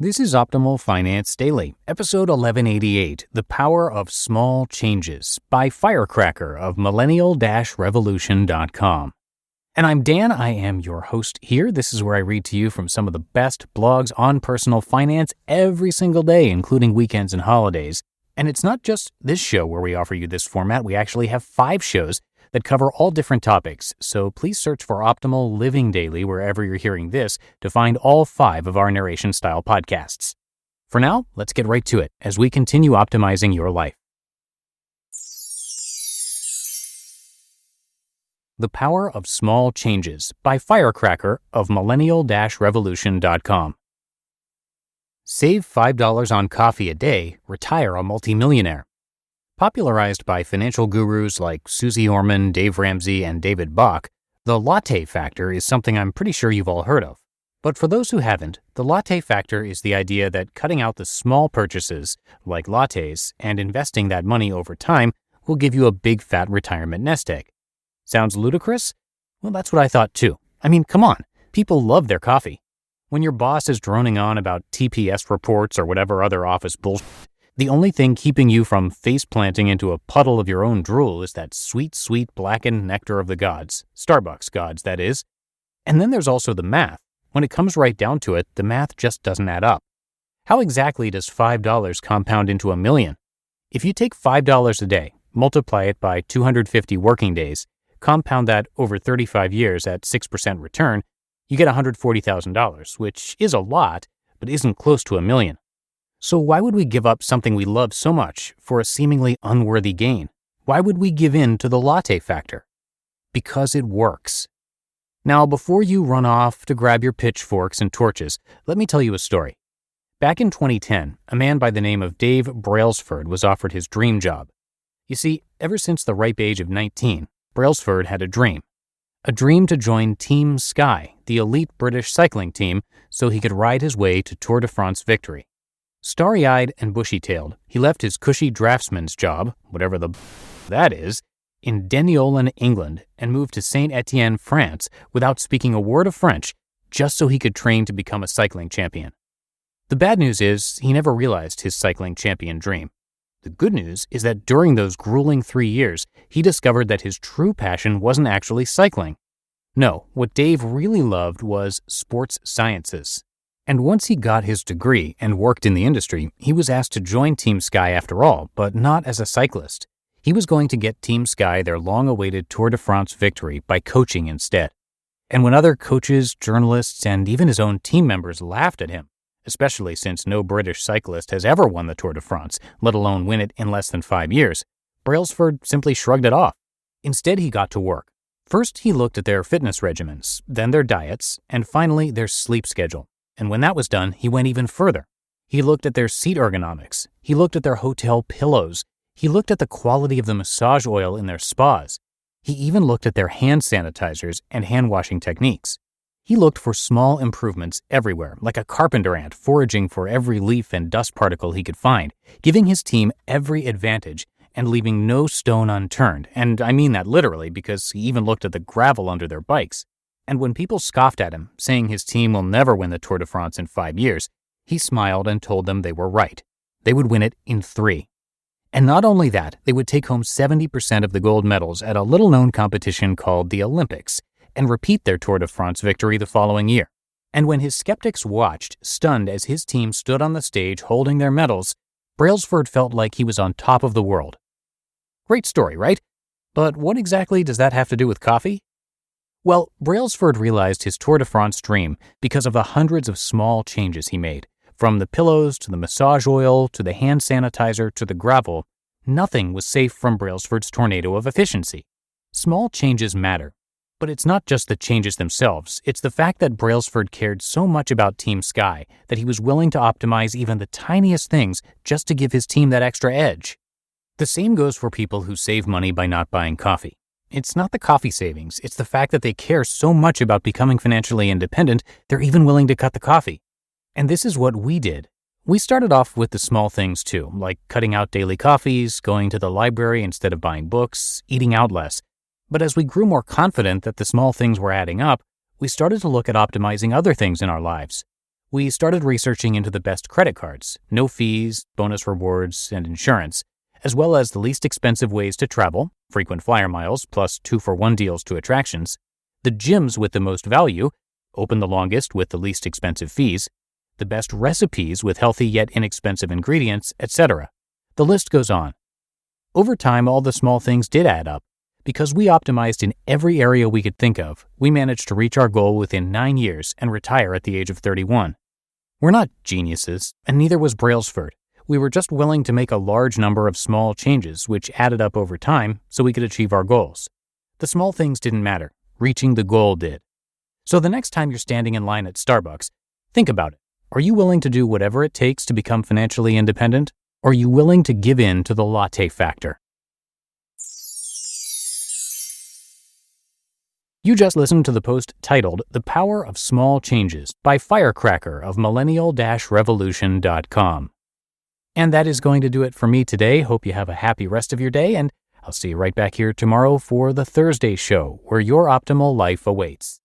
This is Optimal Finance Daily, episode 1188, The Power of Small Changes by FIRECracker of Millennial-Revolution.com. And I'm Dan, I am your host here. This is where I read to you from some of the best blogs on personal finance every single day, including weekends and holidays. And it's not just this show where we offer you this format. We actually have 5 shows that cover all different topics. So please search for Optimal Living Daily wherever you're hearing this to find all 5 of our narration-style podcasts. For now, let's get right to it as we continue optimizing your life. The Power of Small Changes by FIRECracker of Millennial-Revolution.com. Save $5 on coffee a day, retire a multimillionaire. Popularized by financial gurus like Susie Orman, Dave Ramsey, and David Bach, the latte factor is something I'm pretty sure you've all heard of. But for those who haven't, the latte factor is the idea that cutting out the small purchases, like lattes, and investing that money over time will give you a big fat retirement nest egg. Sounds ludicrous? Well, that's what I thought too. I mean, come on, people love their coffee. When your boss is droning on about TPS reports or whatever other office bullshit, the only thing keeping you from face-planting into a puddle of your own drool is that sweet, sweet blackened nectar of the gods. Starbucks gods, that is. And then there's also the math. When it comes right down to it, the math just doesn't add up. How exactly does $5 compound into $1 million? If you take $5 a day, multiply it by 250 working days, compound that over 35 years at 6% return, you get $140,000, which is a lot, but isn't close to $1 million. So why would we give up something we love so much for a seemingly unworthy gain? Why would we give in to the latte factor? Because it works. Now, before you run off to grab your pitchforks and torches, let me tell you a story. Back in 2010, a man by the name of Dave Brailsford was offered his dream job. You see, ever since the ripe age of 19, Brailsford had a dream to join Team Sky, the elite British cycling team, so he could ride his way to Tour de France victory. Starry-eyed and bushy-tailed, he left his cushy draftsman's job, whatever that is, in Deniolan, England, and moved to Saint-Étienne, France, without speaking a word of French, just so he could train to become a cycling champion. The bad news is he never realized his cycling champion dream. The good news is that during those grueling 3 years, he discovered that his true passion wasn't actually cycling. No, what Dave really loved was sports sciences. And once he got his degree and worked in the industry, he was asked to join Team Sky after all, but not as a cyclist. He was going to get Team Sky their long-awaited Tour de France victory by coaching instead. And when other coaches, journalists, and even his own team members laughed at him, especially since no British cyclist has ever won the Tour de France, let alone win it in less than 5 years, Brailsford simply shrugged it off. Instead, he got to work. First, he looked at their fitness regimens, then their diets, and finally their sleep schedule. And when that was done, he went even further. He looked at their seat ergonomics. He looked at their hotel pillows. He looked at the quality of the massage oil in their spas. He even looked at their hand sanitizers and hand-washing techniques. He looked for small improvements everywhere, like a carpenter ant foraging for every leaf and dust particle he could find, giving his team every advantage and leaving no stone unturned. And I mean that literally, because he even looked at the gravel under their bikes. And when people scoffed at him, saying his team will never win the Tour de France in 5 years, he smiled and told them they were right. They would win it in 3. And not only that, they would take home 70% of the gold medals at a little-known competition called the Olympics, and repeat their Tour de France victory the following year. And when his skeptics watched, stunned as his team stood on the stage holding their medals, Brailsford felt like he was on top of the world. Great story, right? But what exactly does that have to do with coffee? Well, Brailsford realized his Tour de France dream because of the hundreds of small changes he made. From the pillows to the massage oil to the hand sanitizer to the gravel, nothing was safe from Brailsford's tornado of efficiency. Small changes matter. But it's not just the changes themselves, it's the fact that Brailsford cared so much about Team Sky that he was willing to optimize even the tiniest things just to give his team that extra edge. The same goes for people who save money by not buying coffee. It's not the coffee savings, it's the fact that they care so much about becoming financially independent, they're even willing to cut the coffee. And this is what we did. We started off with the small things too, like cutting out daily coffees, going to the library instead of buying books, eating out less. But as we grew more confident that the small things were adding up, we started to look at optimizing other things in our lives. We started researching into the best credit cards, no fees, bonus rewards, and insurance, as well as the least expensive ways to travel, frequent flyer miles plus 2-for-1 deals to attractions, the gyms with the most value, open the longest with the least expensive fees, the best recipes with healthy yet inexpensive ingredients, etc. The list goes on. Over time, all the small things did add up. Because we optimized in every area we could think of, we managed to reach our goal within 9 years and retire at the age of 31. We're not geniuses, and neither was Brailsford. We were just willing to make a large number of small changes which added up over time so we could achieve our goals. The small things didn't matter. Reaching the goal did. So the next time you're standing in line at Starbucks, think about it. Are you willing to do whatever it takes to become financially independent? Or are you willing to give in to the latte factor? You just listened to the post titled The Power of Small Changes by FIRECracker of Millennial-Revolution.com. And that is going to do it for me today. Hope you have a happy rest of your day, and I'll see you right back here tomorrow for the Thursday show, where your optimal life awaits.